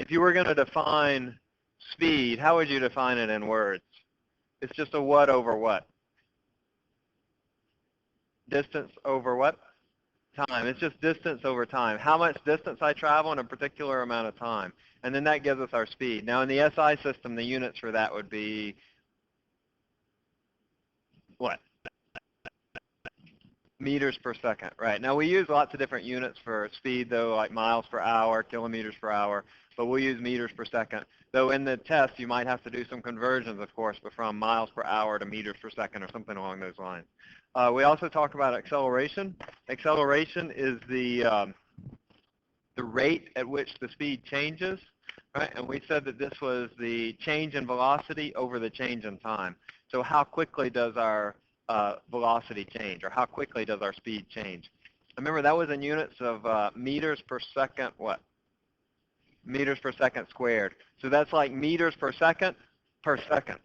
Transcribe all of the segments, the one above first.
If you were going to define speed, how would you define it in words? It's just a what over what? Distance over what? Time. It's just distance over time. How much distance I travel in a particular amount of time. And then that gives us our speed. Now in the SI system, the units for that would be what? Meters per second, right? Now we use lots of different units for speed though, like miles per hour, kilometers per hour, but we'll use meters per second. Though in the test you might have to do some conversions, of course, but from miles per hour to meters per second or something along those lines. We also talk about acceleration. Acceleration is the rate at which the speed changes, right? And we said that this was the change in velocity over the change in time. So how quickly does our velocity change, or how quickly does our speed change? Remember, that was in units of meters per second, what? Meters per second squared. So that's like meters per second per second.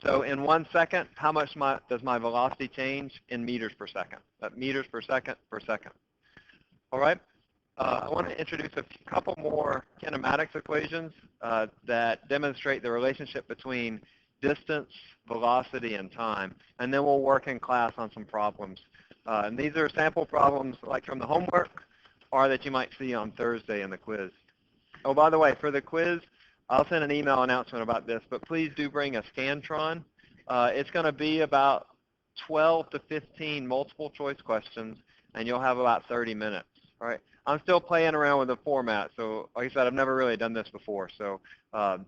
So in 1 second, how much does my velocity change in meters per second? Meters per second per second. All right. I want to introduce a couple more kinematics equations that demonstrate the relationship between distance, velocity, and time. And then we'll work in class on some problems. And these are sample problems like from the homework or that you might see on Thursday in the quiz. Oh, by the way, for the quiz, I'll send an email announcement about this, but please do bring a Scantron. It's going to be about 12 to 15 multiple choice questions, and you'll have about 30 minutes. All right. I'm still playing around with the format, so like I said, I've never really done this before, so I'll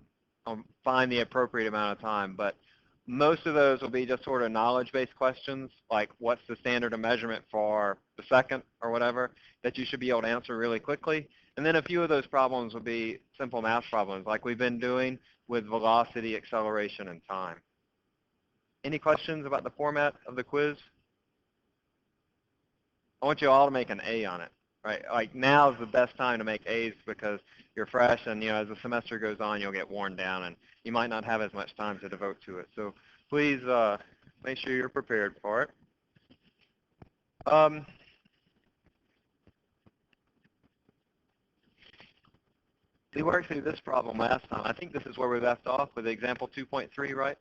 find the appropriate amount of time. But most of those will be just sort of knowledge-based questions, like what's the standard of measurement for the second or whatever, that you should be able to answer really quickly. And then a few of those problems will be simple math problems, like we've been doing with velocity, acceleration, and time. Any questions about the format of the quiz? I want you all to make an A on it, right? Like now is the best time to make A's because you're fresh, and as the semester goes on, you'll get worn down, and you might not have as much time to devote to it. So please make sure you're prepared for it. We worked through this problem last time. I think this is where we left off with example 2.3, right?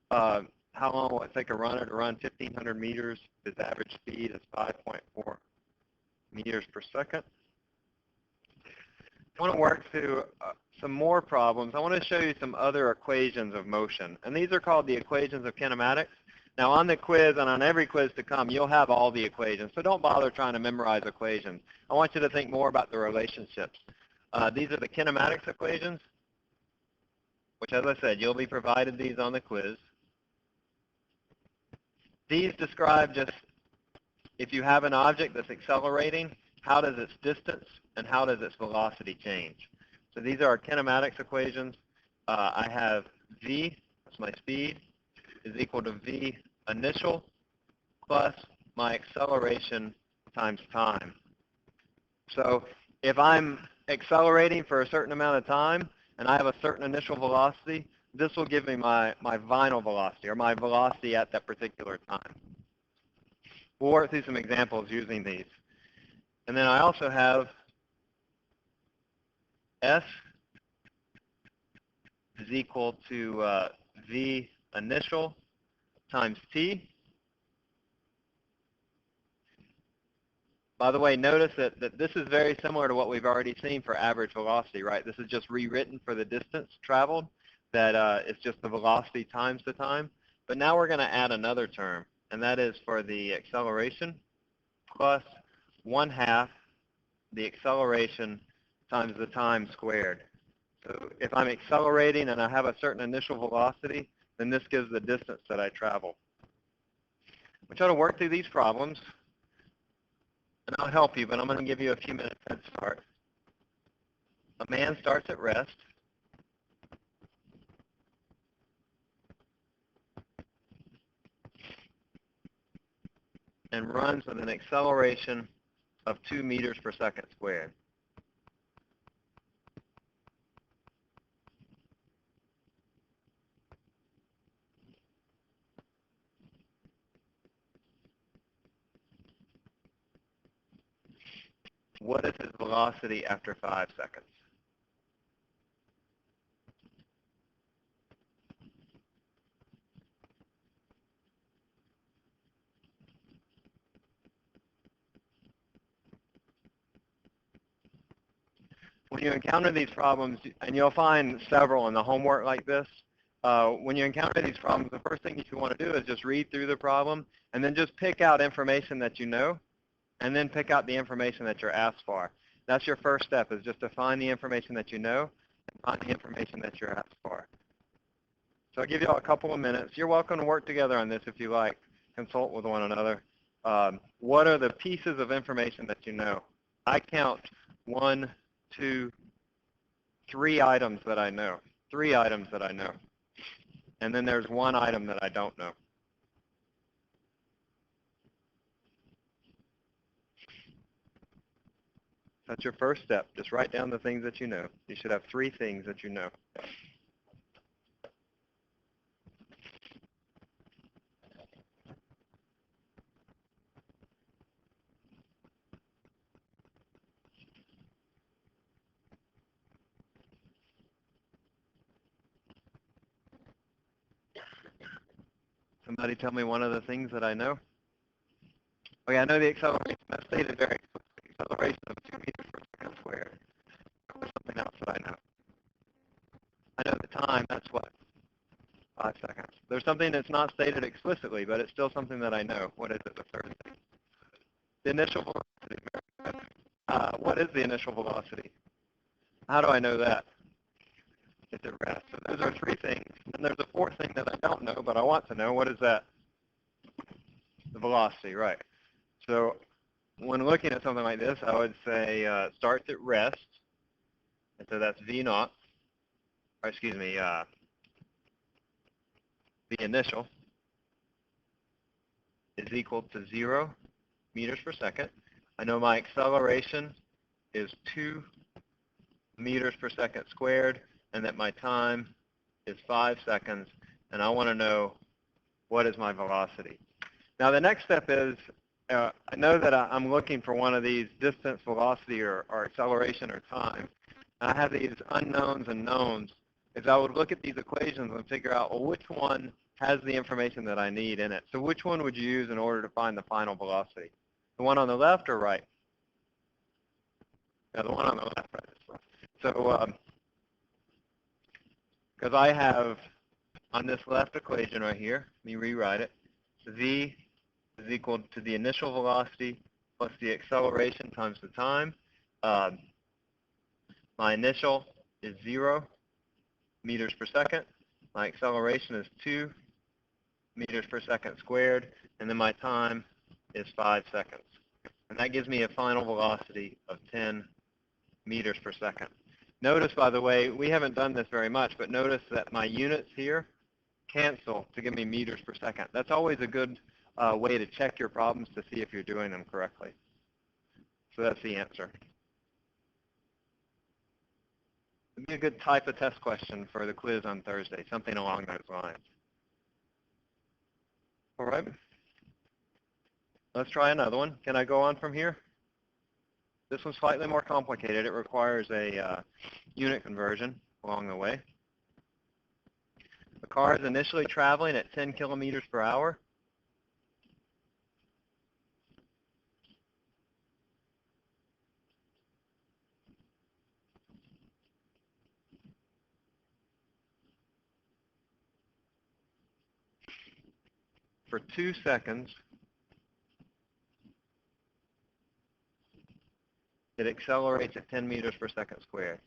How long will it take a runner to run 1,500 meters? His average speed is 5.4 meters per second. I want to work through some more problems. I want to show you some other equations of motion. And these are called the equations of kinematics. Now on the quiz and on every quiz to come, you'll have all the equations. So don't bother trying to memorize equations. I want you to think more about the relationships. These are the kinematics equations, which, as I said, you'll be provided these on the quiz. These describe just if you have an object that's accelerating, how does its distance and how does its velocity change? So these are our kinematics equations. I have v, that's my speed, is equal to v initial plus my acceleration times time. So if I'm accelerating for a certain amount of time and I have a certain initial velocity, this will give me my final velocity, or my velocity at that particular time. We'll work through some examples using these. And then I also have S is equal to V initial times T. By the way, notice that this is very similar to what we've already seen for average velocity, right? This is just rewritten for the distance traveled, that it's just the velocity times the time. But now we're going to add another term, and that is for the acceleration plus 1/2 the acceleration times the time squared. So if I'm accelerating and I have a certain initial velocity, then this gives the distance that I travel. We'll try to work through these problems, and I'll help you, but I'm going to give you a few minutes head start. A man starts at rest. And runs with an acceleration of 2 meters per second squared. What is his velocity after 5 seconds? when you encounter these problems, and you'll find several in the homework like this, when you encounter these problems, the first thing that you want to do is just read through the problem and then just pick out information that you know, and then pick out the information that you're asked for. That's your first step, is just to find the information that you know and find the information that you're asked for. So I'll give you all a couple of minutes. You're welcome to work together on this if you like. Consult with one another. What are the pieces of information that you know? I count 1, 2, 3 items that I know. 3 items that I know. And then there's 1 item that I don't know. That's your first step. Just write down the things that you know. You should have 3 things that you know. Somebody tell me one of the things that I know. Okay, I know the acceleration. That's stated very explicitly. Acceleration of 2 meters per second squared. There's something else that I know. I know the time. That's what? 5 seconds. There's something that's not stated explicitly, but it's still something that I know. What is it, the third thing? The initial velocity. Very good. What is the initial velocity? How do I know that? It's at rest. So those are 3 things. And there's a 4th thing that I don't know, but I want to know. What is that? The velocity, right. So when looking at something like this, I would say starts at rest. And so that's V naught. Or excuse me, the initial is equal to 0 meters per second. I know my acceleration is 2 meters per second squared, and that my time is 5 seconds, and I want to know what is my velocity. Now the next step is, I know that I'm looking for one of these, distance, velocity, or acceleration, or time, and I have these unknowns and knowns, is I would look at these equations and figure out, well, which one has the information that I need in it. So which one would you use in order to find the final velocity? The one on the left or right? Yeah, the one on the left, right. So, because I have, on this left equation right here, let me rewrite it. V is equal to the initial velocity plus the acceleration times the time. My initial is 0 meters per second. My acceleration is 2 meters per second squared. And then my time is 5 seconds. And that gives me a final velocity of 10 meters per second. Notice, by the way, we haven't done this very much, but notice that my units here cancel to give me meters per second. That's always a good way to check your problems to see if you're doing them correctly. So that's the answer. It'd be a good type of test question for the quiz on Thursday, something along those lines. All right. Let's try another one. Can I go on from here? This one's slightly more complicated. It requires a unit conversion along the way. The car is initially traveling at 10 kilometers per hour. For 2 seconds, it accelerates at 10 meters per second squared.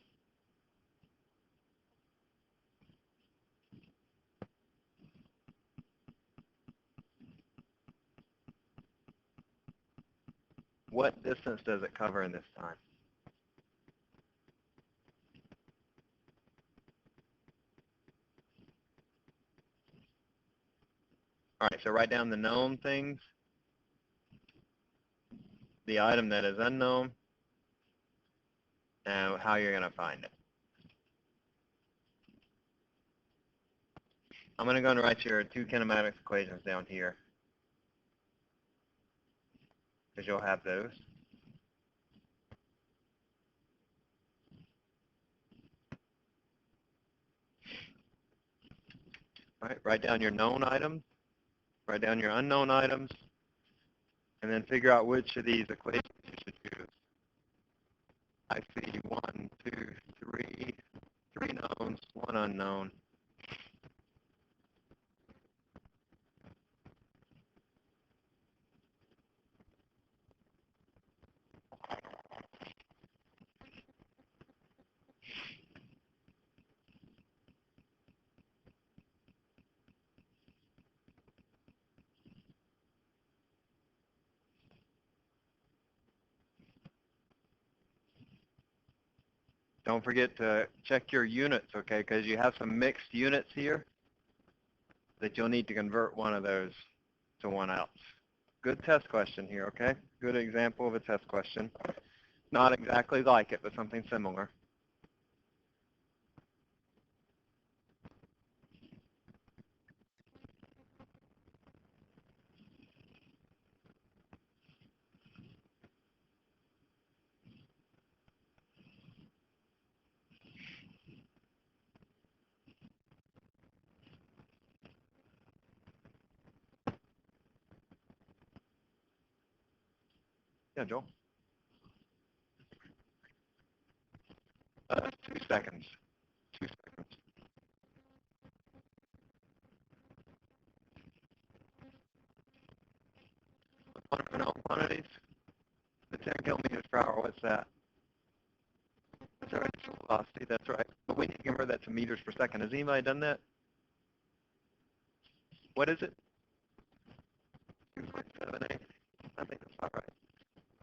What distance does it cover in this time? All right, so write down the known things, the item that is unknown, and how you're going to find it. I'm going to go and write your 2 kinematics equations down here, because you'll have those. All right, write down your known items, write down your unknown items, and then figure out which of these equations you should use. I see 1, 2, unknown. Don't forget to check your units, okay, because you have some mixed units here that you'll need to convert one of those to one else. Good test question here, okay? Good example of a test question. Not exactly like it, but something similar. Yeah, Joel? 2 seconds. 2 seconds. Unknown quantities. The 10 kilometers per hour, what's that? That's our initial velocity, that's right. But we need to convert that to meters per second. Has anybody done that? What is it? 2.78. I think that's about right.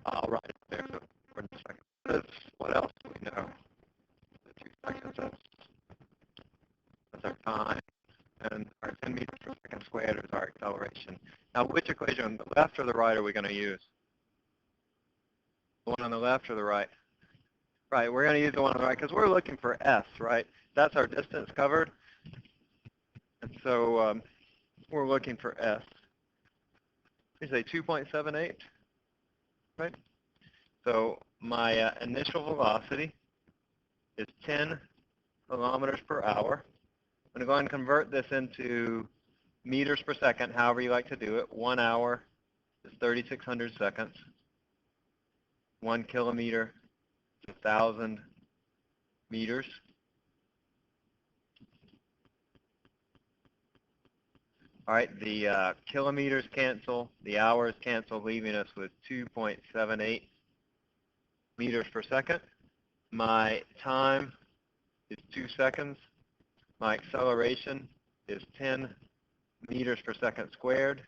I'll write it there for a second. What else do we know? The 2 seconds, that's our time. And our 10 meters per second squared is our acceleration. Now, which equation, the left or the right, are we going to use? The one on the left or the right? Right, we're going to use the one on the right because we're looking for S, right? That's our distance covered. And so we're looking for S. We say 2.78, right? So my initial velocity is 10 kilometers per hour. I'm going to go ahead and convert this into meters per second, however you like to do it. 1 hour is 3,600 seconds. 1 kilometer is 1,000 meters. All right, the kilometers cancel, the hours cancel, leaving us with 2.78 meters per second. My time is 2 seconds. My acceleration is 10 meters per second squared,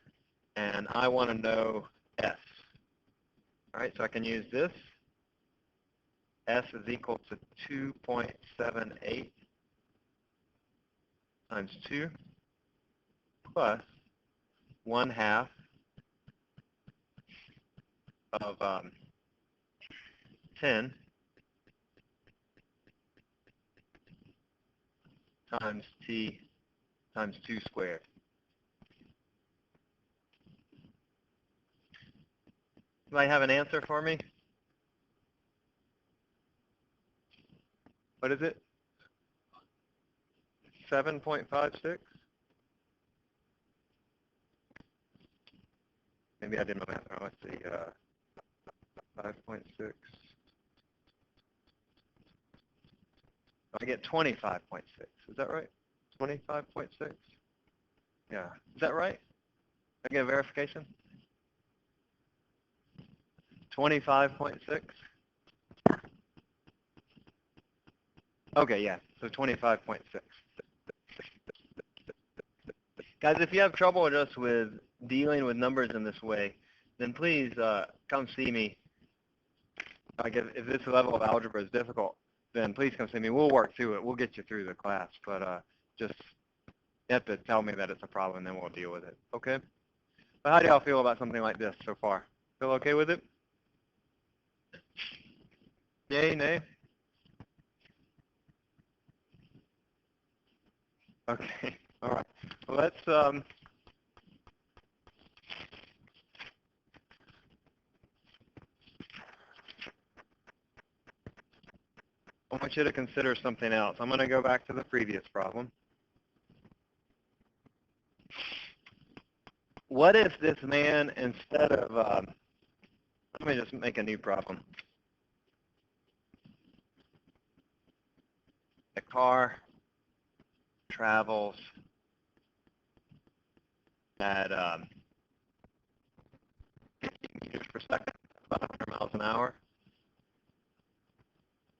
and I want to know S. All right, so I can use this. S is equal to 2.78 times 2 plus 1/2 of 10 times t times 2 squared. Anybody have an answer for me? What is it? 7.56? Maybe I did my math wrong. Let's see. 5.6. I get 25.6. Is that right? 25.6? Yeah. Is that right? I get a verification? 25.6? Okay, yeah. So 25.6. Guys, if you have trouble just with dealing with numbers in this way, then please come see me. Like if this level of algebra is difficult, then please come see me. We'll work through it. We'll get you through the class. But just you have to tell me that it's a problem, and then we'll deal with it. Okay? But how do y'all feel about something like this so far? Feel okay with it? Yay, nay? Okay. All right. Well, let's I want you to consider something else. I'm going to go back to the previous problem. What if this man, instead of, let me just make a new problem. A car travels at 50 meters per second, about 100 miles an hour,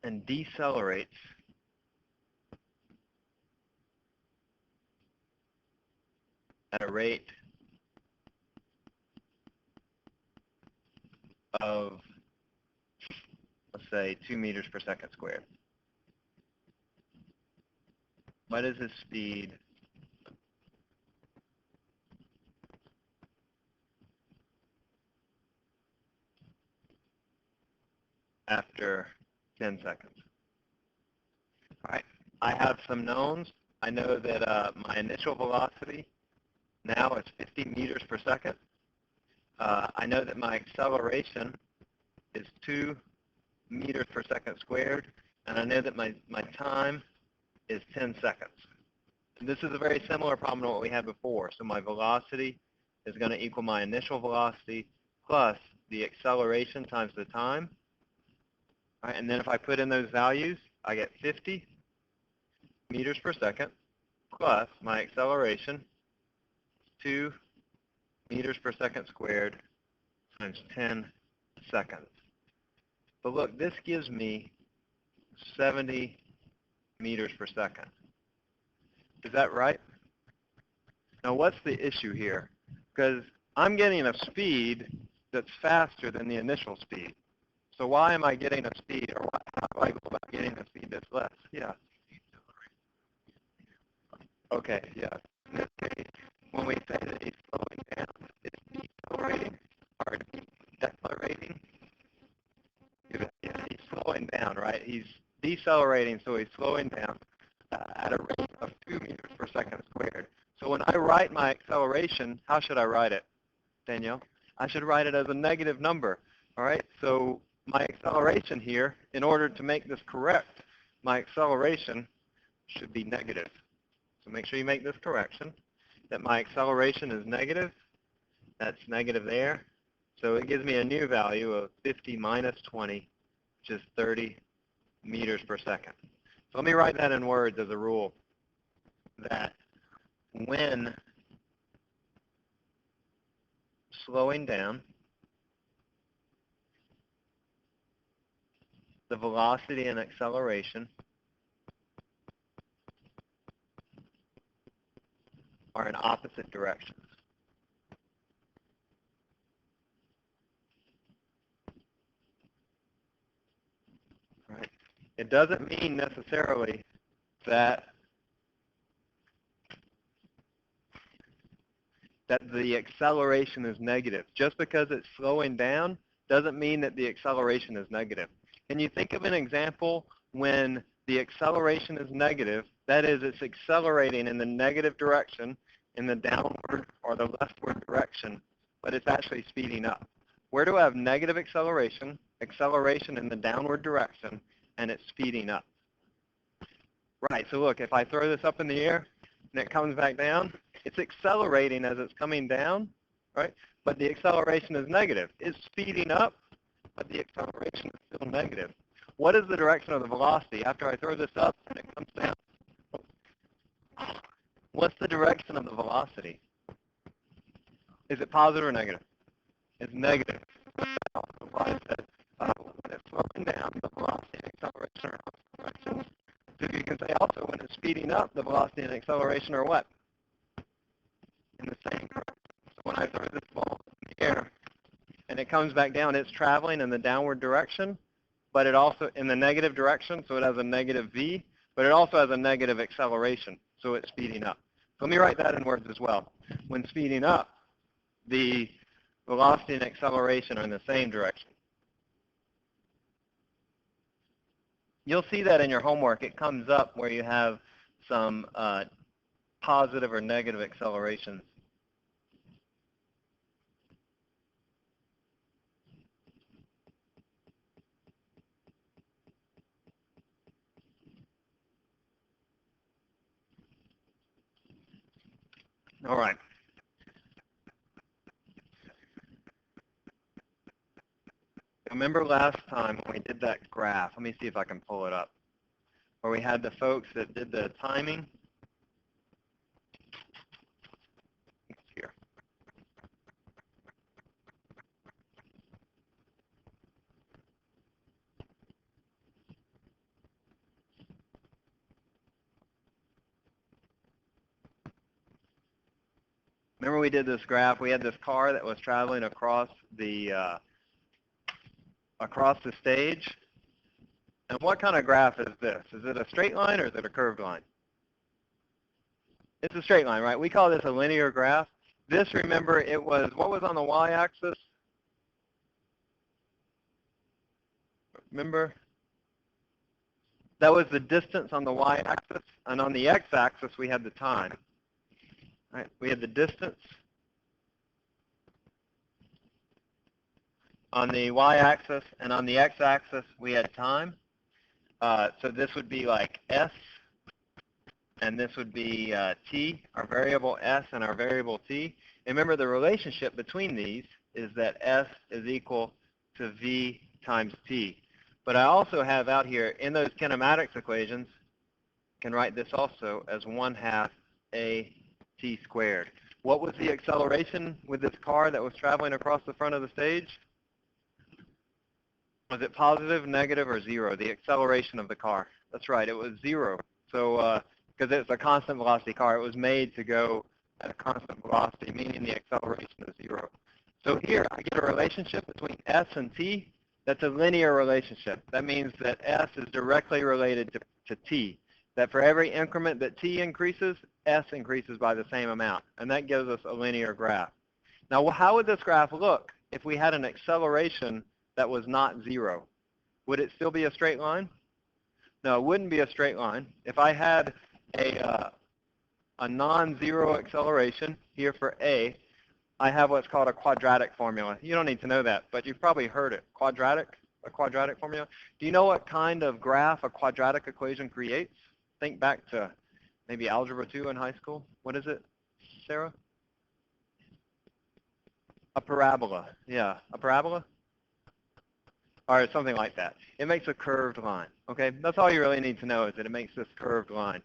and decelerates at a rate of, let's say, 2 meters per second squared. What is his speed after 10 seconds? All right, I have some knowns. I know that my initial velocity now is 50 meters per second. I know that my acceleration is 2 meters per second squared, and I know that my time is 10 seconds. And this is a very similar problem to what we had before. So my velocity is going to equal my initial velocity plus the acceleration times the time. All right, and then if I put in those values, I get 50 meters per second plus my acceleration, 2 meters per second squared times 10 seconds. But look, this gives me 70 meters per second. Is that right? Now what's the issue here? Because I'm getting a speed that's faster than the initial speed. So why am I getting a speed, or how do I go about getting a speed that's less? Yeah. Okay, yeah. In this case, when we say that he's slowing down, it's decelerating or decelerating. Yeah, he's slowing down, right? He's decelerating, so he's slowing down at a rate of 2 meters per second squared. So when I write my acceleration, how should I write it, Danielle? I should write it as a negative number, all right? So my acceleration here, in order to make this correct, my acceleration should be negative. So make sure you make this correction, that my acceleration is negative. That's negative there. So it gives me a new value of 50 minus 20, which is 30 meters per second. So let me write that in words as a rule, that when slowing down, the velocity and acceleration are in opposite directions. Right? It doesn't mean necessarily that the acceleration is negative. Just because it's slowing down doesn't mean that the acceleration is negative. Can you think of an example when the acceleration is negative? That is, it's accelerating in the negative direction, in the downward or the leftward direction, but it's actually speeding up. Where do I have negative acceleration in the downward direction, and it's speeding up? Right, so look, if I throw this up in the air and it comes back down, it's accelerating as it's coming down, right? But the acceleration is negative. It's speeding up, but the acceleration is still negative. What is the direction of the velocity after I throw this up and it comes down? What's the direction of the velocity? Is it positive or negative? It's negative. When it's slowing down, the velocity and acceleration are opposite directions. So you can say also when it's speeding up, the velocity and acceleration are what? In the same direction. So when I throw this ball in the air and it comes back down, it's traveling in the downward direction, but it also in the negative direction, so it has a negative v, but it also has a negative acceleration, so it's speeding up. So let me write that in words as well. When speeding up, the velocity and acceleration are in the same direction. You'll see that in your homework. It comes up where you have some positive or negative accelerations. All right. Remember last time when we did that graph, let me see if I can pull it up, where we had the folks that did the timing, Remember we did this graph? We had this car that was traveling across the stage. And what kind of graph is this? Is it a straight line or is it a curved line? It's a straight line, right? We call this a linear graph. This, remember, it was, what was on the y-axis? Remember? That was the distance on the y-axis. And on the x-axis, we had the time. Right? We had the distance on the y-axis, and on the x-axis, we had time. So this would be like s, and this would be t, our variable s and our variable t. And remember, the relationship between these is that s is equal to v times t. But I also have out here, in those kinematics equations, can write this also as 1/2 a t squared. What was the acceleration with this car that was traveling across the front of the stage? Was it positive, negative, or zero, the acceleration of the car? That's right, it was zero. So, because it's a constant velocity car, it was made to go at a constant velocity, meaning the acceleration is zero. So here, I get a relationship between s and t. That's a linear relationship. That means that s is directly related to t. That for every increment that t increases, s increases by the same amount. And that gives us a linear graph. Now, how would this graph look if we had an acceleration that was not zero? Would it still be a straight line? No, it wouldn't be a straight line. If I had a non-zero acceleration here for a, I have what's called a quadratic formula. You don't need to know that, but you've probably heard it. A quadratic formula. Do you know what kind of graph a quadratic equation creates? Think back to maybe Algebra 2 in high school. What is it, Sarah? A parabola. Yeah, a parabola? Or something like that. It makes a curved line. Okay, that's all you really need to know, is that it makes this curved line.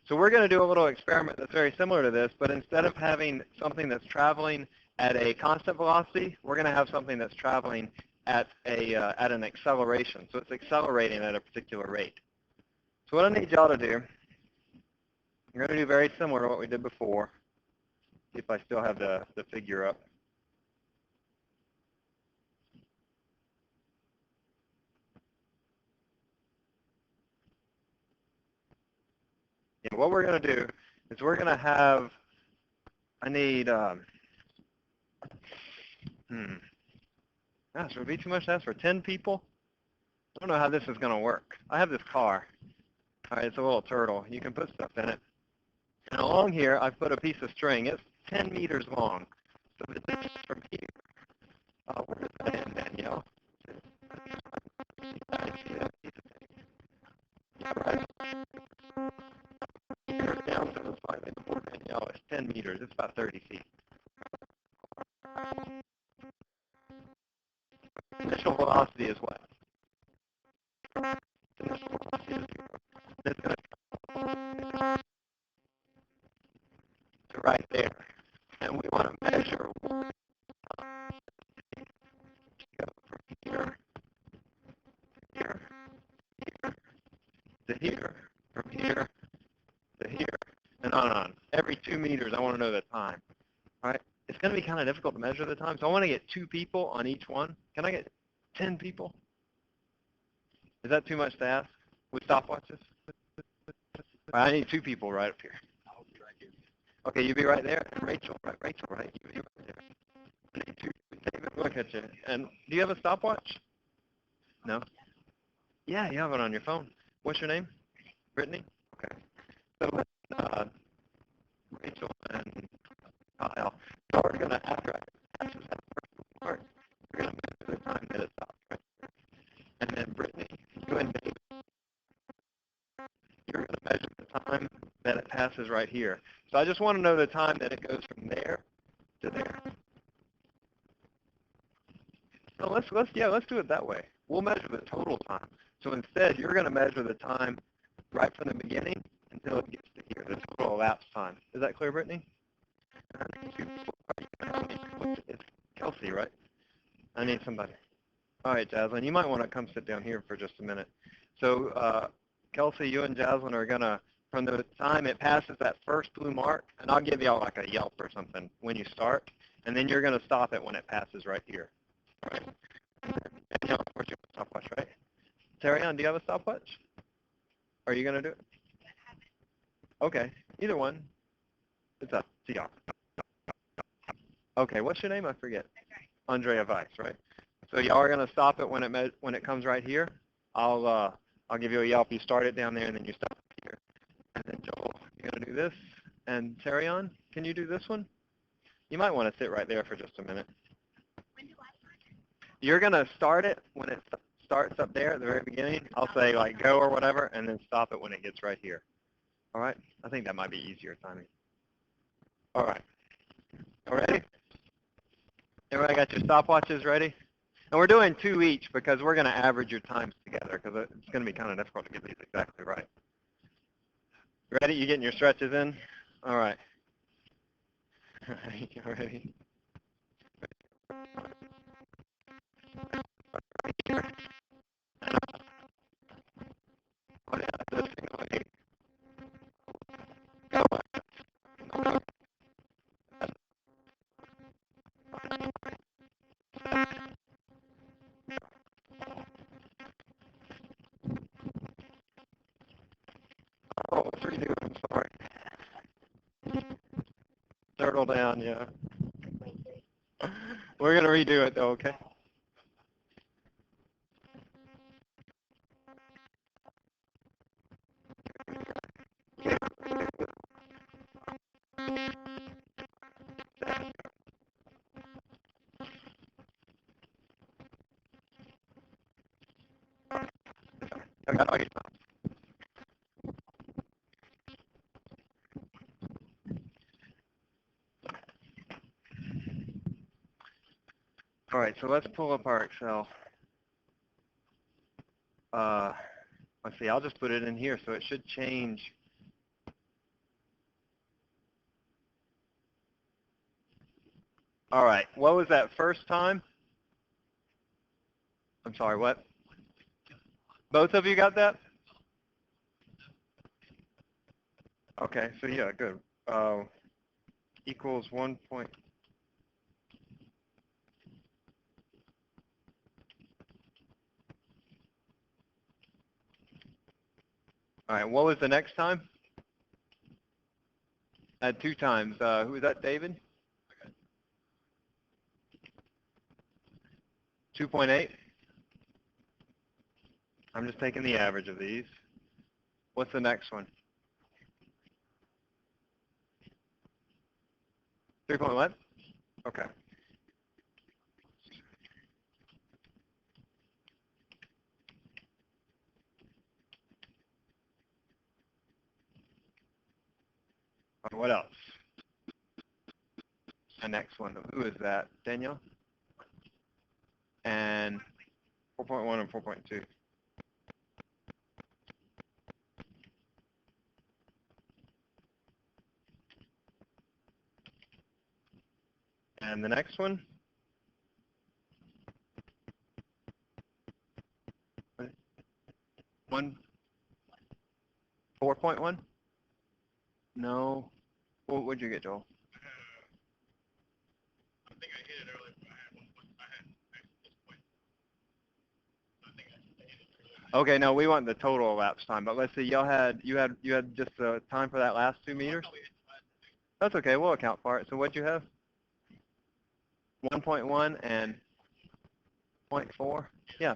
So we're going to do a little experiment that's very similar to this, but instead of having something that's traveling at a constant velocity, we're going to have something that's traveling at an acceleration. So it's accelerating at a particular rate. So what I need y'all to do, we're going to do very similar to what we did before. See if I still have the figure up. And what we're going to do is we're going to have, I need, gosh, would it be too much to ask for 10 people? I don't know how this is going to work. I have this car. All right, it's a little turtle. You can put stuff in it. And along here, I've put a piece of string. It's 10 meters long. So the distance from here, where does that end, Danielle? Right here down to the slightly before Danielle is 10 meters. It's about 30 feet. Initial velocity is what? Initial velocity is 0. It's going to right there. And we want to measure go from here, here, here, to here, from here to here, and on and on. Every 2 meters, I want to know the time. All right? It's going to be kind of difficult to measure the time, so I want to get 2 people on each one. Can I get 10 people? Is that too much to ask with stopwatches? I need 2 people right up here. I'll be right here. Okay, you be right there. And Rachel, right? You be right there. I need 2. David, look at you. And do you have a stopwatch? No? Yeah, you have it on your phone. What's your name? Brittany? Okay. So Rachel and Kyle, we're going to, after I pass that first part, we're going to measure the time that it stops right there. And then Brittany, you and David, you're going to measure the time that it passes right here. So I just want to know the time that it goes from there to there. So let's do it that way. We'll measure the total time. So instead, you're going to measure the time right from the beginning until it gets to here, the total elapsed time. Is that clear, Brittany? It's Kelsey, right? I need somebody. All right, Jaslyn, you might want to come sit down here for just a minute. So Kelsey, you and Jaslyn are going to from the time it passes that first blue mark, and I'll give y'all like a Yelp or something when you start, and then you're going to stop it when it passes right here. All right? And, of course, you have a stopwatch, right? Tarion, do you have a stopwatch? Are you going to do it? Okay, either one. It's up to y'all. Okay, what's your name? I forget. Andrea Weiss, right? So y'all are going to stop it when it comes right here. I'll give you a Yelp. You start it down there, and then you stop it here. And then Joel, you're going to do this. And Tarion, can you do this one? You might want to sit right there for just a minute. When do I start it? You're going to start it when it starts up there at the very beginning. I'll say like go or whatever, and then stop it when it gets right here. All right? I think that might be easier timing. All right. All ready? Everybody got your stopwatches ready? And we're doing 2 each because we're going to average your times together because it's going to be kind of difficult to get these exactly right. Ready? You getting your stretches in? All right. All right. You ready? Oh, 3, 2, I'm sorry. Turtle down, yeah. We're going to redo it, though, okay? I got all your stops. All right, so let's pull up our Excel. Let's see, I'll just put it in here, so it should change. All right, what was that first time? I'm sorry, what? Both of you got that? Okay, so yeah, good. Equals 1 point. All right, what was the next time? I had 2 times. Who was that, David? 2.8? I'm just taking the average of these. What's the next one? 3 point what? Okay. What else? The next one. Who is that? Danielle? And 4.1 and 4.2. And the next one? 4.1? No. What would you get, Joel? I think I hit it earlier, but I had this point. I think I hit it earlier. Okay, no, we want the total elapsed time, but let's see, you had just time for that last 2 meters? That's okay, we'll account for it. So what'd you have? 1.1 and 0.4? Yeah.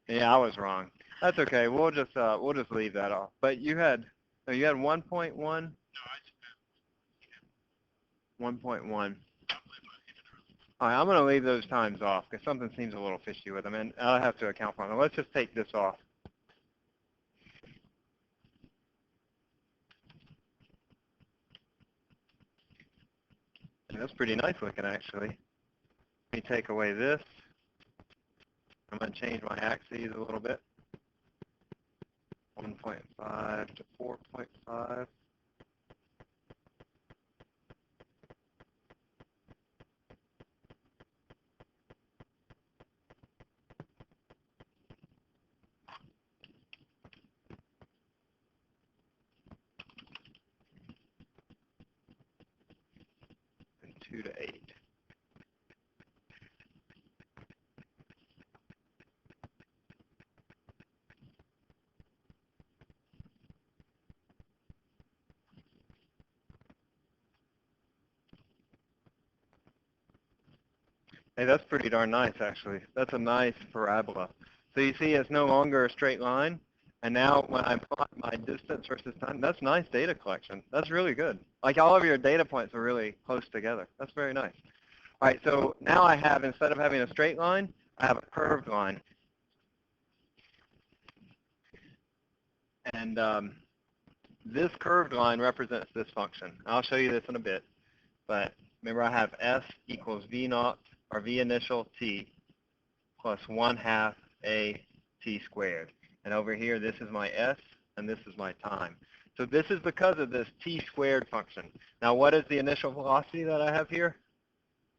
Yeah, I was wrong. That's okay. We'll just leave that off. But you had 1.1. No, I just 1.1. All right, I'm going to leave those times off because something seems a little fishy with them, and I'll have to account for them. Let's just take this off. And that's pretty nice looking, actually. Let me take away this. I'm going to change my axes a little bit. 1.5 to 4.5. 2 to 8. Hey, that's pretty darn nice, actually. That's a nice parabola. So you see it's no longer a straight line. And now when I plot my distance versus time, that's nice data collection. That's really good. Like all of your data points are really close together. That's very nice. All right, so now I have, instead of having a straight line, I have a curved line. And this curved line represents this function. I'll show you this in a bit. But remember, I have S equals V naught, or V initial t, plus 1/2 a t squared. And over here, this is my S, and this is my time. So this is because of this t squared function. Now, what is the initial velocity that I have here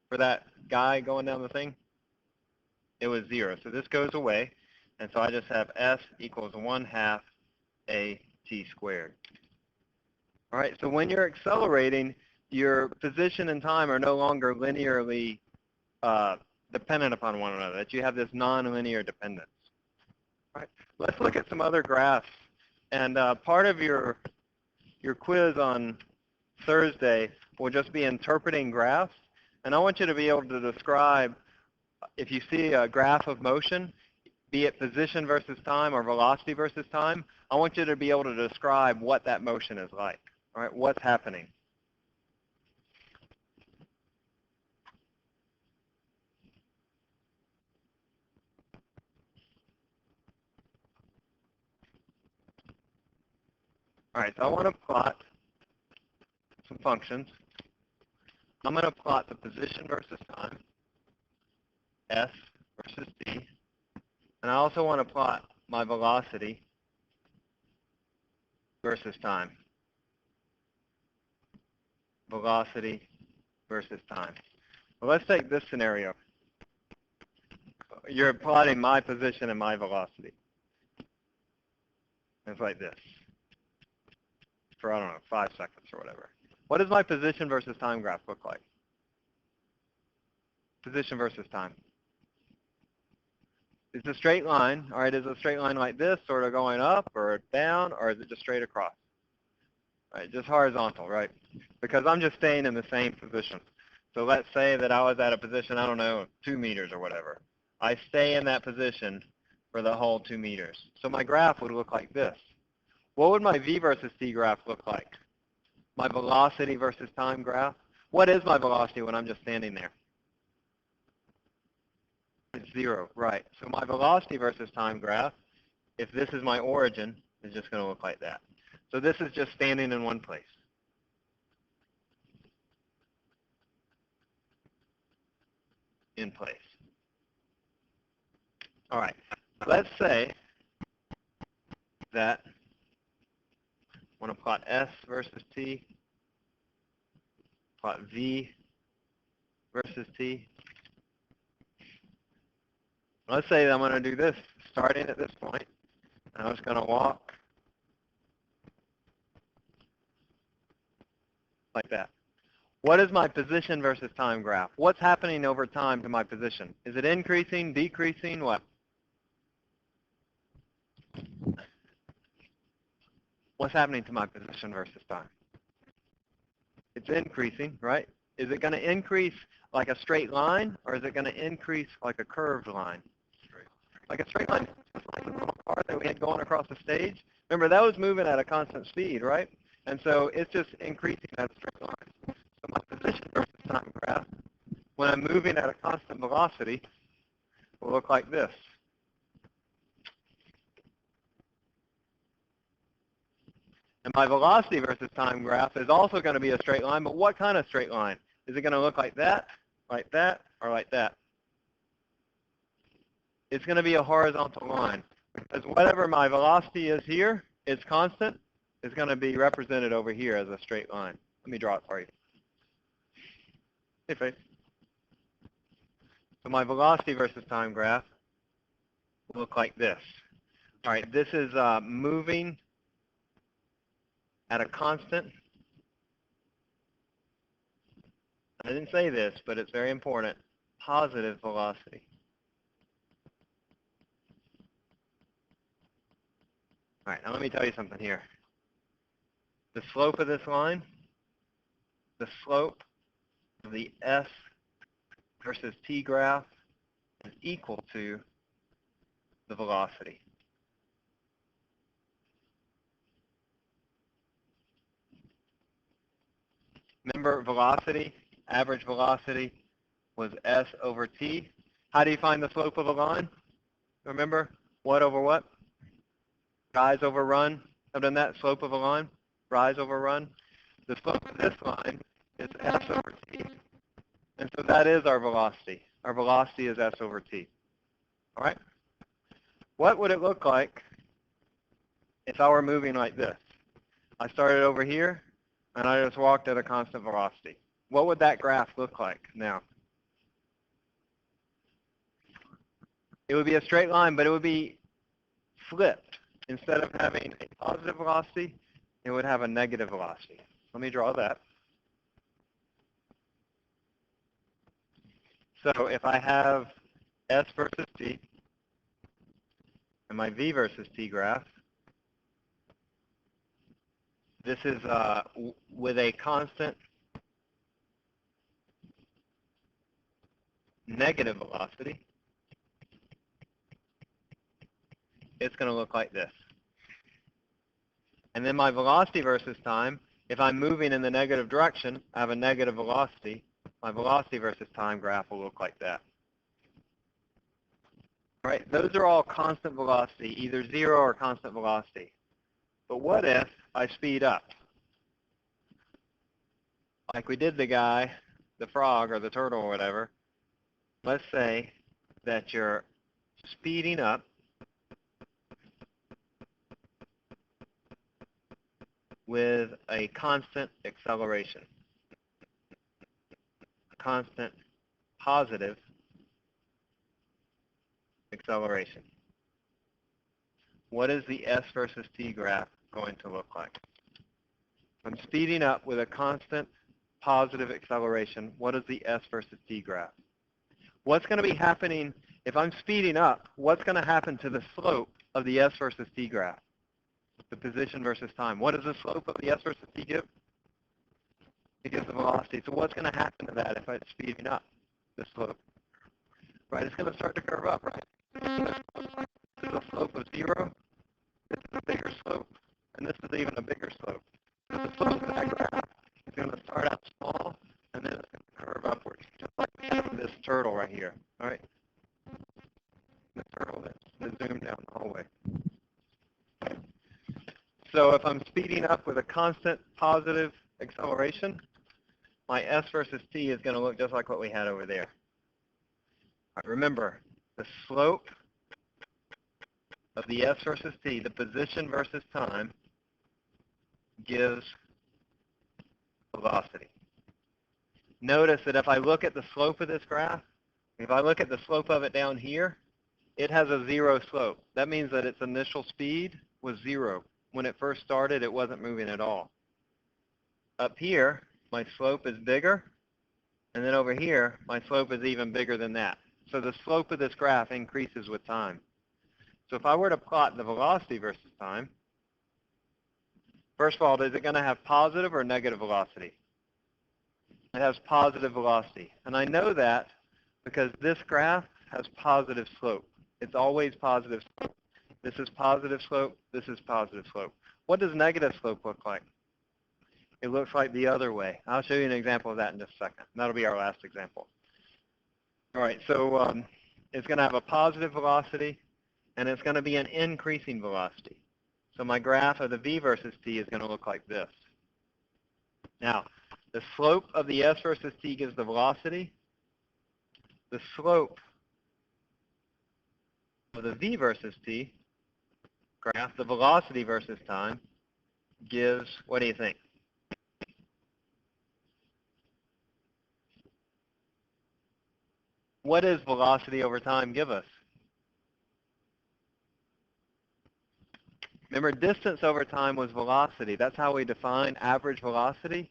for that guy going down the thing? It was 0. So this goes away. And so I just have S equals 1/2 a t squared. All right, so when you're accelerating, your position and time are no longer linearly dependent upon one another, that you have this nonlinear dependence. All right, let's look at some other graphs. And part of your quiz on Thursday will just be interpreting graphs. And I want you to be able to describe, if you see a graph of motion, be it position versus time or velocity versus time, I want you to be able to describe what that motion is like. All right, what's happening? All right, so I want to plot some functions. I'm going to plot the position versus time, S versus t. And I also want to plot my velocity versus time. Velocity versus time. Well, let's take this scenario. You're plotting my position and my velocity. It's like this for, I don't know, 5 seconds or whatever. What does my position versus time graph look like? Position versus time. It's a straight line. All right, is it a straight line like this, sort of going up or down, or is it just straight across? All right, just horizontal, right? Because I'm just staying in the same position. So let's say that I was at a position, I don't know, 2 meters or whatever. I stay in that position for the whole 2 meters. So my graph would look like this. What would my V versus T graph look like? My velocity versus time graph? What is my velocity when I'm just standing there? It's 0, right. So my velocity versus time graph, if this is my origin, is just going to look like that. So this is just standing in one place. In place. All right. Let's say that I want to plot S versus T, plot V versus T. Let's say that I'm going to do this starting at this point. And I'm just going to walk like that. What is my position versus time graph? What's happening over time to my position? Is it increasing, decreasing, what? What's happening to my position versus time? It's increasing, right? Is it going to increase like a straight line, or is it going to increase like a curved line? Like a straight line, just like the little car that we had going across the stage. Remember, that was moving at a constant speed, right? And so it's just increasing at a straight line. So my position versus time graph, when I'm moving at a constant velocity, will look like this. And my velocity versus time graph is also going to be a straight line, but what kind of straight line? Is it going to look like that, or like that? It's going to be a horizontal line. Because whatever my velocity is here is constant, is going to be represented over here as a straight line. Let me draw it for you. Hey, Faith. So my velocity versus time graph will look like this. All right, this is moving at a constant I didn't say this, but it's very important, positive velocity. All right, now let me tell you something here. The slope of this line, the slope of the S versus t graph is equal to the velocity. Remember velocity, average velocity was S over t. How do you find the slope of a line? Remember, what over what? Rise over run. I've done that, slope of a line, rise over run. The slope of this line is S over t. And so that is our velocity. Our velocity is S over t. All right? What would it look like if I were moving like this? I started over here, and I just walked at a constant velocity. What would that graph look like now? It would be a straight line, but it would be flipped. Instead of having a positive velocity, it would have a negative velocity. Let me draw that. So if I have S versus t and my V versus t graph, this is with a constant negative velocity. It's going to look like this. And then my velocity versus time, if I'm moving in the negative direction, I have a negative velocity. My velocity versus time graph will look like that. All right, those are all constant velocity, either 0 or constant velocity. But what if I speed up? Like we did the guy, the frog or the turtle or whatever. Let's say that you're speeding up with a constant acceleration, a constant positive acceleration. What is the S versus t graph going to look like? I'm speeding up with a constant positive acceleration. What is the S versus t graph? What's going to be happening if I'm speeding up? What's going to happen to the slope of the S versus t graph? The position versus time. What does the slope of the S versus t give? It gives the velocity. So what's going to happen to that if I'm speeding up the slope? Right, it's going to start to curve up, right? This is a slope of 0. This is a bigger slope. And this is even a bigger slope. So the slope of that graph is going to start out small, and then it's going to curve upwards, just like this turtle right here. All right? The turtle that's zoomed down the hallway. So if I'm speeding up with a constant positive acceleration, my S versus t is going to look just like what we had over there. All right, remember, the slope of the S versus t, the position versus time, gives velocity. Notice that if I look at the slope of this graph, if I look at the slope of it down here, it has a 0 slope. That means that its initial speed was 0. When it first started, it wasn't moving at all. Up here, my slope is bigger, and then over here, my slope is even bigger than that. So the slope of this graph increases with time. So if I were to plot the velocity versus time, first of all, is it going to have positive or negative velocity? It has positive velocity. And I know that because this graph has positive slope. It's always positive slope. This is positive slope. This is positive slope. What does negative slope look like? It looks like the other way. I'll show you an example of that in just a second. That'll be our last example. All right, so it's going to have a positive velocity, and it's going to be an increasing velocity. So my graph of the v versus t is going to look like this. Now, the slope of the s versus t gives the velocity. The slope of the v versus t graph, the velocity versus time, gives, what do you think? What does velocity over time give us? Remember, distance over time was velocity. That's how we define average velocity.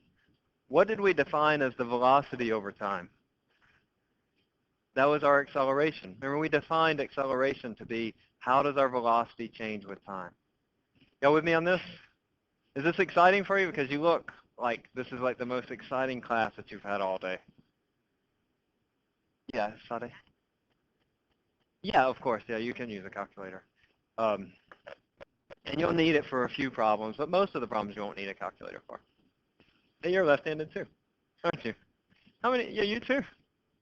What did we define as the velocity over time? That was our acceleration. Remember, we defined acceleration to be how does our velocity change with time? Y'all with me on this? Is this exciting for you? Because you look like this is like the most exciting class that you've had all day. Yeah, Sade? Yeah, of course. Yeah, you can use a calculator. And you'll need it for a few problems, but most of the problems you won't need a calculator for. Hey, you're left-handed too, aren't you? How many? Yeah, you too.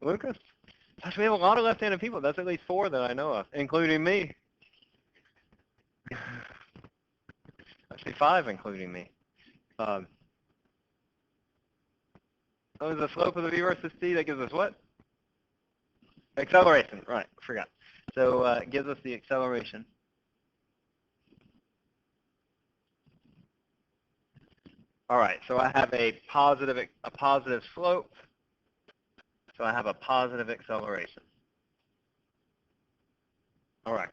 Lucas? Gosh, we have a lot of left-handed people. That's at least 4 that I know of, including me. Actually 5 including me. What was the slope of the v versus t? That gives us what? Acceleration, right, forgot. So it gives us the acceleration. All right, so I have a positive slope, so I have a positive acceleration. All right.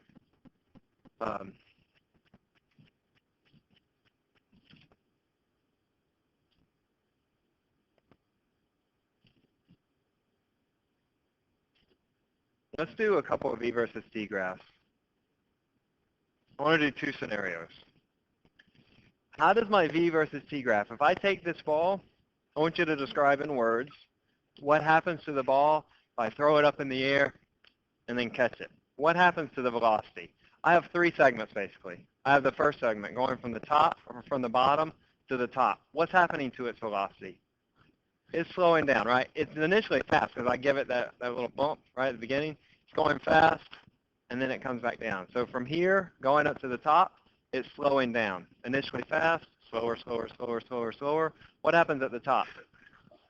Let's do a couple of v versus t graphs. I want to do 2 scenarios. How does my v versus t graph, if I take this ball, I want you to describe in words what happens to the ball if I throw it up in the air and then catch it. What happens to the velocity? I have 3 segments basically. I have the first segment going from the top or from the bottom to the top. What's happening to its velocity? It's slowing down, right? It's initially fast because I give it that little bump right at the beginning. It's going fast, and then it comes back down. So from here, going up to the top, it's slowing down. Initially fast, slower, slower, slower, slower, slower. What happens at the top?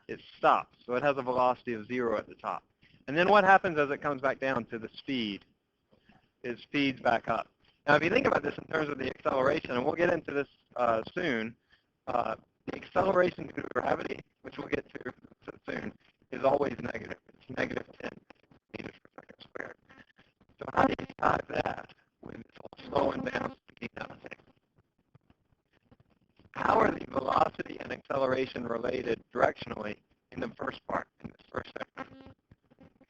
It stops. So it has a velocity of 0 at the top. And then what happens as it comes back down to the speed? It speeds back up. Now, if you think about this in terms of the acceleration, and we'll get into this soon, the acceleration due to gravity, which we'll get to soon, is always negative. It's negative 10 meters per second squared. So how do you tie that when it's all slowing down, speeding up? How are the velocity and acceleration related directionally in the first part, in this first segment?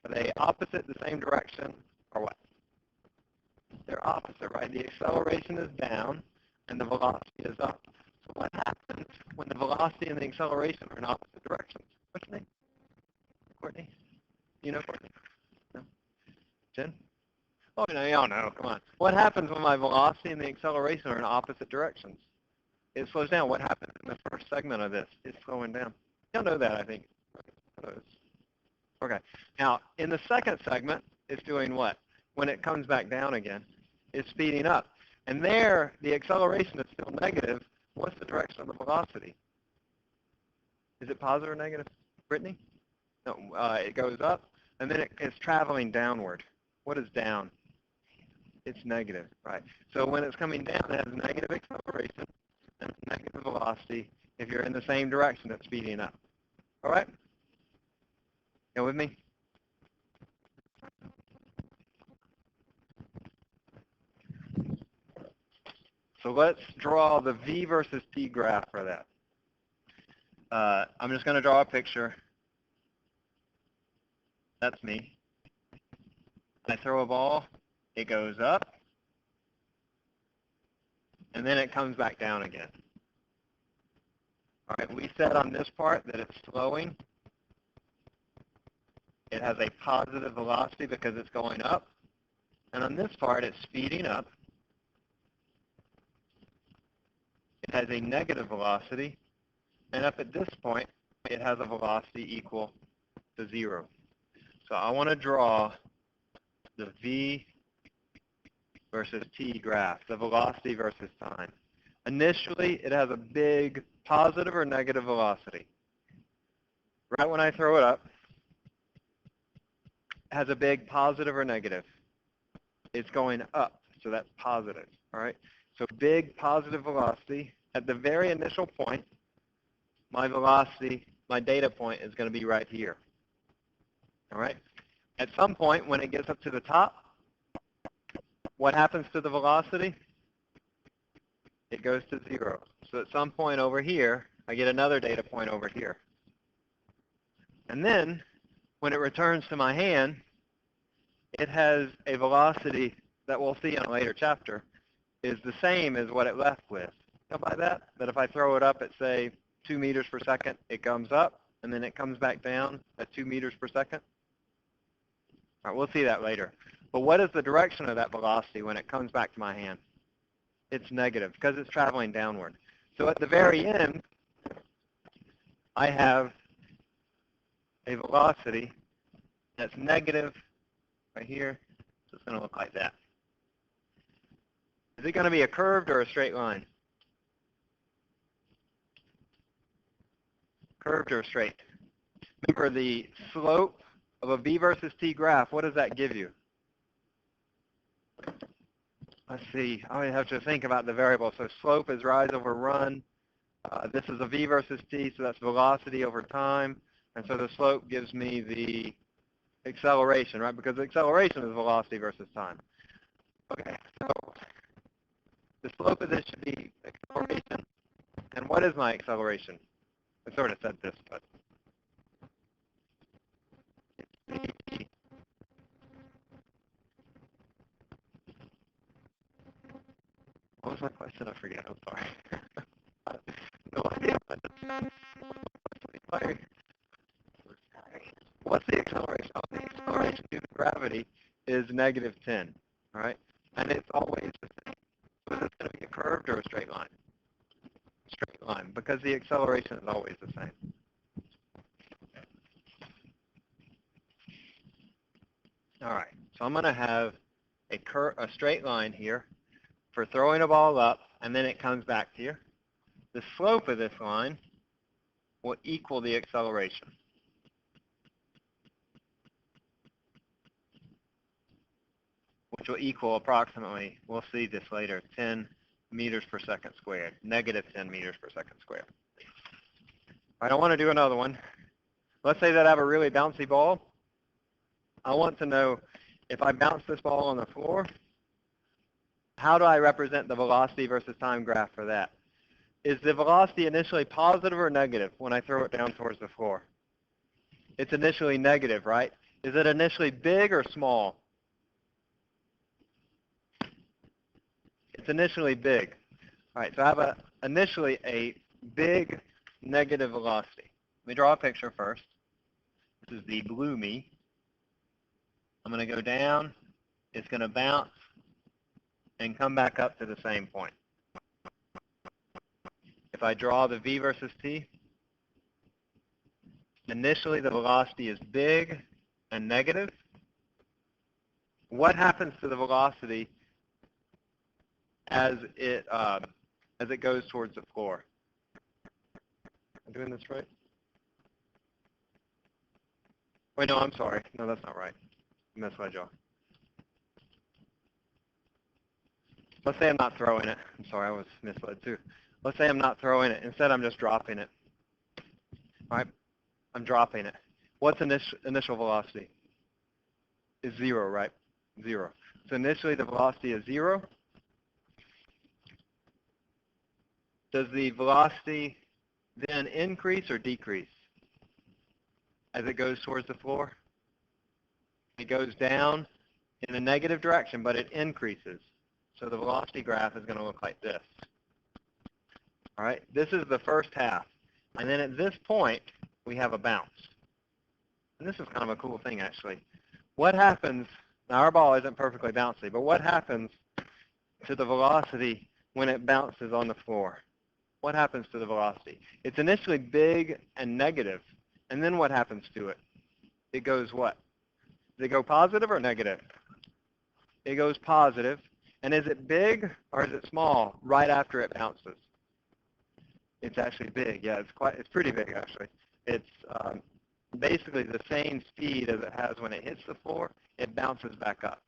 Are they opposite, the same direction, or what? They're opposite, right? The acceleration is down, and the velocity is up. So what happens when the velocity and the acceleration are in opposite directions? What's your name? Courtney? You know Courtney? No? Jen? Oh, no, y'all know. Come on. What happens when my velocity and the acceleration are in opposite directions? It slows down. What happens in the first segment of this? It's slowing down. Y'all know that, I think. Okay. Now, in the second segment, it's doing what? When it comes back down again, it's speeding up. And there, the acceleration is still negative. What's the direction of the velocity? Is it positive or negative? Brittany? No, it goes up, and then it's traveling downward. What is down? It's negative, right? So when it's coming down, it has negative acceleration and negative velocity. If you're in the same direction, it's speeding up. All right? You with me? So let's draw the v versus t graph for that. I'm just going to draw a picture. That's me. I throw a ball. It goes up. And then it comes back down again. All right, we said on this part that it's slowing. It has a positive velocity because it's going up. And on this part, it's speeding up. It has a negative velocity. And up at this point, it has a velocity equal to 0. So I want to draw the v versus t graph, the velocity versus time. Initially, it has a big positive or negative velocity. Right when I throw it up, it has a big positive or negative. It's going up, so that's positive, all right? So big positive velocity. At the very initial point, my velocity, my data point is going to be right here, all right? At some point, when it gets up to the top, what happens to the velocity? It goes to 0. So at some point over here, I get another data point over here. And then when it returns to my hand, it has a velocity that we'll see in a later chapter is the same as what it left with. How about that? That if I throw it up at, say, 2 meters per second, it comes up, and then it comes back down at 2 meters per second. All right, we'll see that later. But what is the direction of that velocity when it comes back to my hand? It's negative because it's traveling downward. So at the very end, I have a velocity that's negative right here. So it's going to look like that. Is it going to be a curved or a straight line? Curved or straight? Remember the slope of a v versus t graph, what does that give you? Let's see, I have to think about the variable. So slope is rise over run. This is a v versus t, so that's velocity over time. And so the slope gives me the acceleration, right? Because the acceleration is velocity versus time. Okay, so the slope of this should be acceleration. And what is my acceleration? I sort of said this, but what was my question? I forget. I'm sorry. No idea. What's the acceleration? Oh, the acceleration due to gravity is negative 10. All right, and it's always the same. So is it going to be a curved or a straight line? Straight line, because the acceleration is always the same. All right, so I'm going to have a straight line here for throwing a ball up, and then it comes back to you. The slope of this line will equal the acceleration. Which will equal approximately, we'll see this later, 10 meters per second squared, negative 10 meters per second squared. All right, I want to do another one. Let's say that I have a really bouncy ball. I want to know if I bounce this ball on the floor, how do I represent the velocity versus time graph for that? Is the velocity initially positive or negative when I throw it down towards the floor? It's initially negative, right? Is it initially big or small? It's initially big. All right, so I have initially a big negative velocity. Let me draw a picture first. This is the blue me. I'm going to go down. It's going to bounce and come back up to the same point. If I draw the v versus t, initially the velocity is big and negative. What happens to the velocity as it goes towards the floor? Am I doing this right? Wait, no, I'm sorry. No, that's not right. I messed my jaw. Let's say I'm not throwing it. I'm sorry, I was misled too. Let's say I'm not throwing it. Instead, I'm just dropping it. All right, I'm dropping it. What's initial velocity? Is 0, right? 0. So initially the velocity is 0. Does the velocity then increase or decrease as it goes towards the floor? It goes down in a negative direction, but it increases. So the velocity graph is going to look like this. All right, this is the first half. And then at this point, we have a bounce. And this is kind of a cool thing, actually. What happens, now our ball isn't perfectly bouncy, but what happens to the velocity when it bounces on the floor? What happens to the velocity? It's initially big and negative, and then what happens to it? It goes what? Does it go positive or negative? It goes positive. And is it big or is it small right after it bounces? It's actually big. Yeah, it's pretty big actually. It's basically the same speed as it has when it hits the floor. It bounces back up.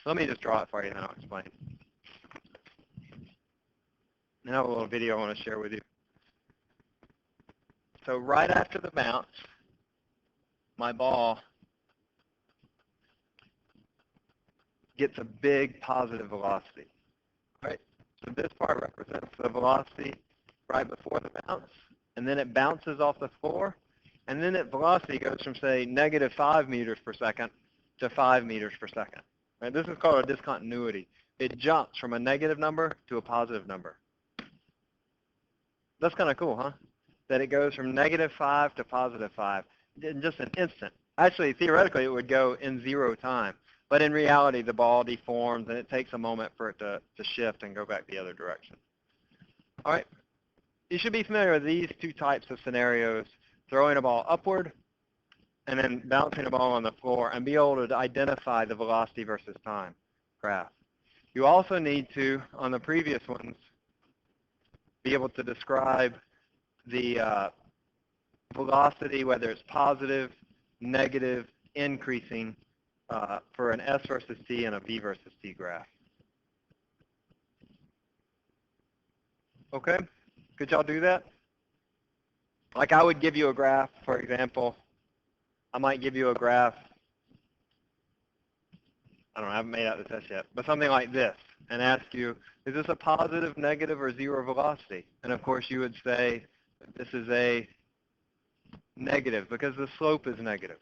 Let me just draw it for you and I'll explain. And I have a little video I want to share with you. So right after the bounce, my ball gets a big positive velocity. Right? So this part represents the velocity right before the bounce, and then it bounces off the floor, and then its velocity goes from, say, negative 5 meters per second to 5 meters per second. Right? This is called a discontinuity. It jumps from a negative number to a positive number. That's kind of cool, huh? That it goes from negative 5 to positive 5 in just an instant. Actually, theoretically, it would go in 0 time. But in reality, the ball deforms, and it takes a moment for it to shift and go back the other direction. All right. You should be familiar with these two types of scenarios, throwing a ball upward and then bouncing a ball on the floor, and be able to identify the velocity versus time graph. You also need to, on the previous ones, be able to describe the velocity, whether it's positive, negative, increasing, for an S versus T and a V versus T graph. Okay? Could y'all do that? Like I would give you a graph, for example. I might give you a graph. I don't know, I haven't made out the test yet, but something like this, and ask you, is this a positive, negative, or 0 velocity? And of course you would say, this is a negative because the slope is negative.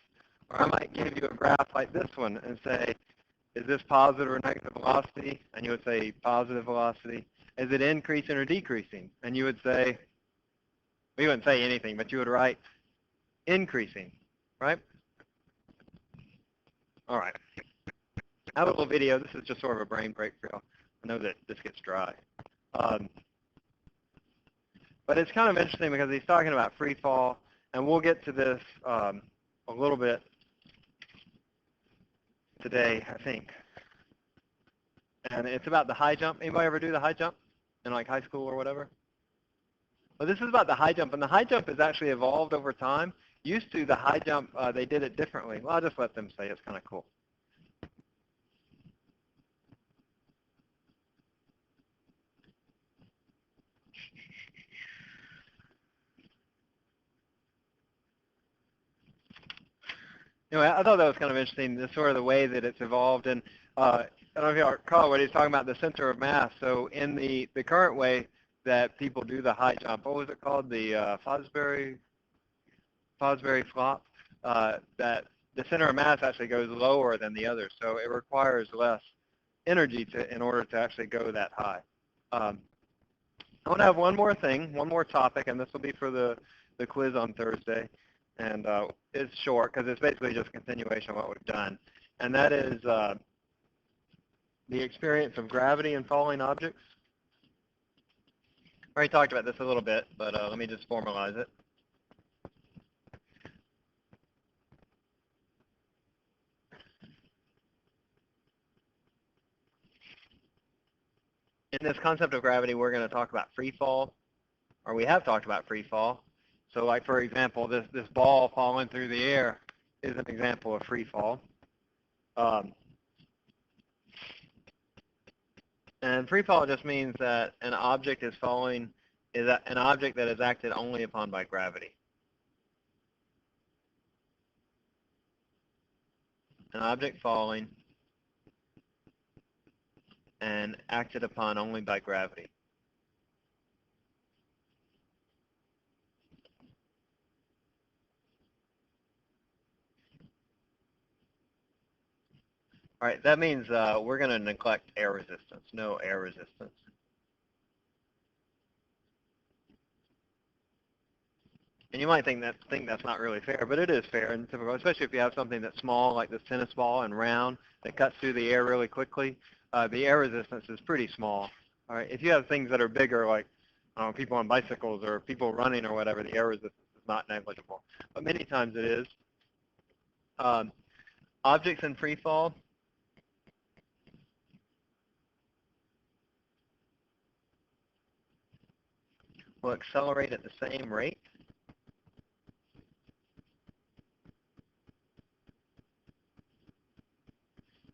Or I might give you a graph like this one and say, is this positive or negative velocity? And you would say positive velocity. Is it increasing or decreasing? And you would say, well, you wouldn't say anything, but you would write increasing, right? All right. I have a little video. This is just sort of a brain break for y'all. I know that this gets dry. But it's kind of interesting because he's talking about free fall, and we'll get to this a little bit today, I think. And it's about the high jump. Anybody ever do the high jump in like high school or whatever? Well, this is about the high jump, and the high jump has actually evolved over time. Used to, the high jump, they did it differently. Well, I'll just let them say it's kind of cool. Anyway, I thought that was kind of interesting, the sort of the way that it's evolved. And I don't know if you recall what he's talking about, the center of mass. So in the current way that people do the high jump, what was it called? The Fosbury flop, that the center of mass actually goes lower than the others. So it requires less energy in order to actually go that high. I want to have one more thing, one more topic, and this will be for the quiz on Thursday. And it's short because it's basically just a continuation of what we've done. And that is the experience of gravity in falling objects. I already talked about this a little bit, but let me just formalize it. In this concept of gravity, we're going to talk about free fall, or we have talked about free fall. So like, for example, this ball falling through the air is an example of free fall. And free fall just means that an object is falling, is an object that is acted only upon by gravity. An object falling and acted upon only by gravity. All right, that means we're going to neglect air resistance, no air resistance. And you might think that's not really fair, but it is fair and typical, especially if you have something that's small like this tennis ball and round that cuts through the air really quickly. The air resistance is pretty small. All right, if you have things that are bigger, like people on bicycles or people running or whatever, the air resistance is not negligible. But many times it is. Objects in free fall. Will accelerate at the same rate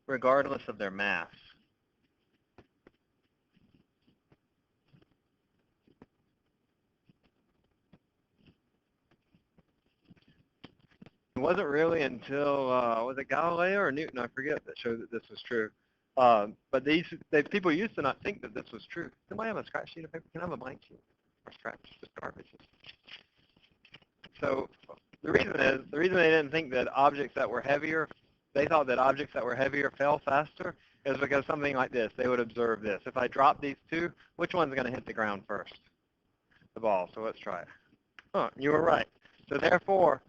regardless of their mass. It wasn't really until, was it Galileo or Newton, I forget, that showed that this was true. But people used to not think that this was true. Somebody have a scratch sheet of paper? Can I have a blank sheet? Or scratch, just garbage. So The reason they didn't think that objects that were heavier, they thought that objects that were heavier fell faster, is because something like this. They would observe this. If I drop these two, which one's going to hit the ground first? The ball. So let's try it. Oh, you were right. So therefore,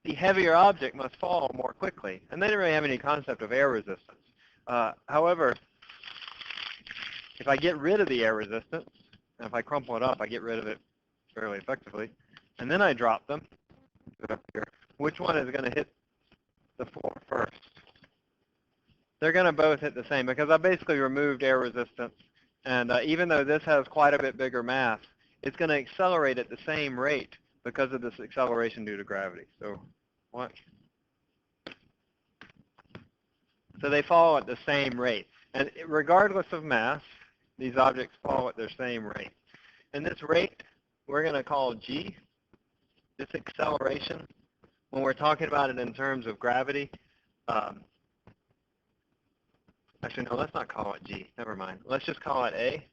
the heavier object must fall more quickly. And they didn't really have any concept of air resistance. However, if I get rid of the air resistance, and if I crumple it up, I get rid of it fairly effectively, and then I drop them, which one is going to hit the floor first? They're going to both hit the same because I basically removed air resistance. And even though this has quite a bit bigger mass, it's going to accelerate at the same rate because of this acceleration due to gravity. So what? So they fall at the same rate. And regardless of mass, these objects fall at their same rate. And this rate, we're going to call g. This acceleration, when we're talking about it in terms of gravity, actually, no, let's not call it g. Never mind. Let's just call it a,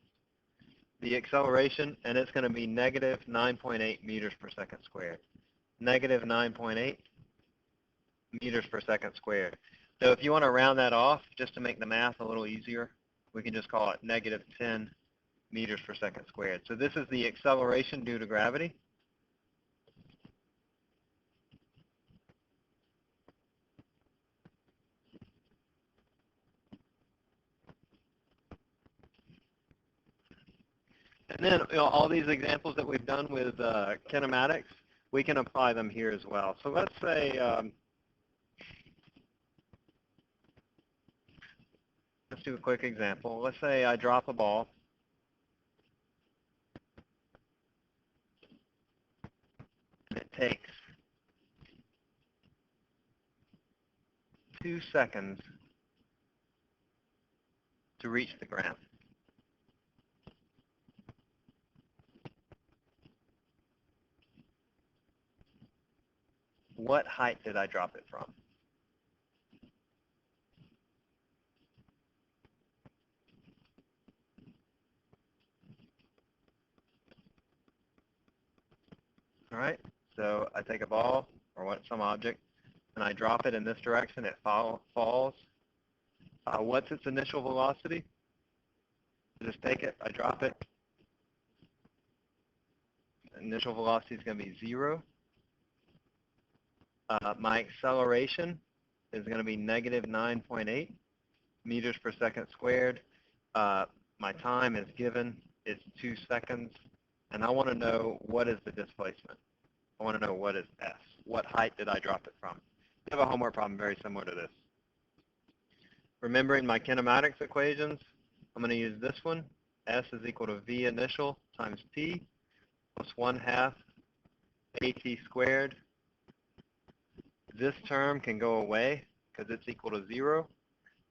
the acceleration, and it's going to be negative 9.8 meters per second squared. Negative 9.8 meters per second squared. So if you want to round that off, just to make the math a little easier, we can just call it negative 10 meters per second squared. So this is the acceleration due to gravity. And then all these examples that we've done with kinematics, we can apply them here as well. So let's say, let's do a quick example. Let's say I drop a ball. And it takes 2 seconds to reach the ground. What height did I drop it from? All right, so I take a ball or some object, and I drop it in this direction. It falls. What's its initial velocity? Just take it, I drop it. Initial velocity is going to be 0. My acceleration is going to be negative 9.8 meters per second squared. My time is given. It's 2 seconds. And I want to know what is the displacement. I want to know what is S. What height did I drop it from? We have a homework problem very similar to this. Remembering my kinematics equations, I'm going to use this one. S is equal to V initial times T plus 1/2 AT squared. This term can go away because it's equal to 0.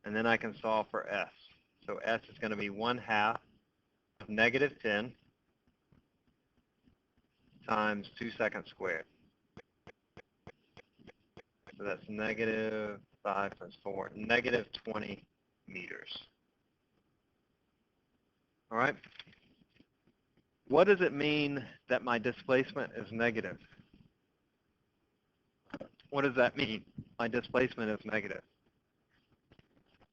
And then I can solve for S. So S is going to be 1/2 of negative 10 times 2 seconds squared. So that's negative 5 times 4, negative 20 meters. All right. What does it mean that my displacement is negative? What does that mean? My displacement is negative.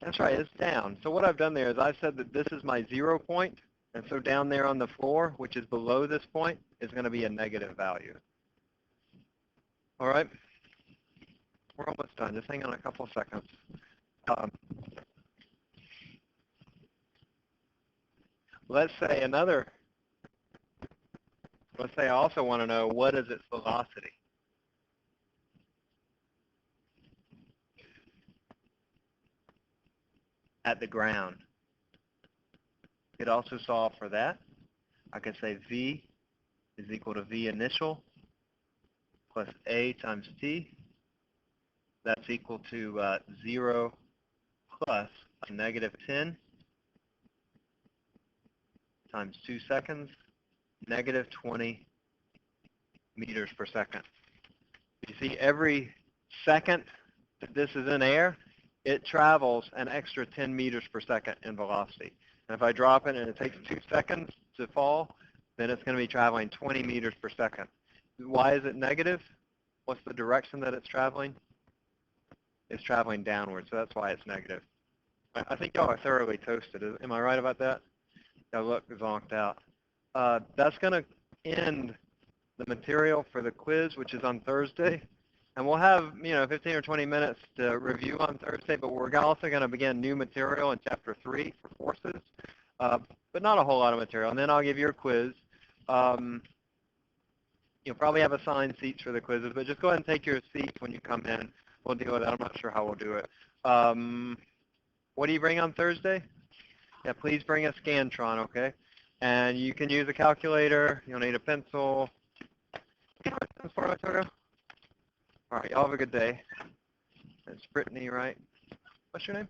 That's right, it's down. So what I've done there is I've said that this is my 0 point, and so down there on the floor, which is below this point, is going to be a negative value. All right? We're almost done. Just hang on a couple of seconds. Let's say I also want to know what is its velocity. At the ground. You could also solve for that. I could say V is equal to V initial plus A times T. That's equal to 0 plus a negative 10 times 2 seconds, negative 20 meters per second. You see, every second that this is in air, it travels an extra 10 meters per second in velocity. And if I drop it and it takes 2 seconds to fall, then it's going to be traveling 20 meters per second. Why is it negative? what's the direction that it's traveling? It's traveling downward, so that's why it's negative. I think y'all are thoroughly toasted. Am I right about that? Y'all look zonked out. That's going to end the material for the quiz, which is on Thursday. And we'll have, 15 or 20 minutes to review on Thursday, but we're also going to begin new material in Chapter 3 for forces, but not a whole lot of material. And then I'll give you a quiz. You'll probably have assigned seats for the quizzes, but just go ahead and take your seats when you come in. We'll deal with that. I'm not sure how we'll do it. What do you bring on Thursday? Yeah, please bring a Scantron, okay? And you can use a calculator. You'll need a pencil. All right, y'all have a good day. It's Brittany, right? What's your name?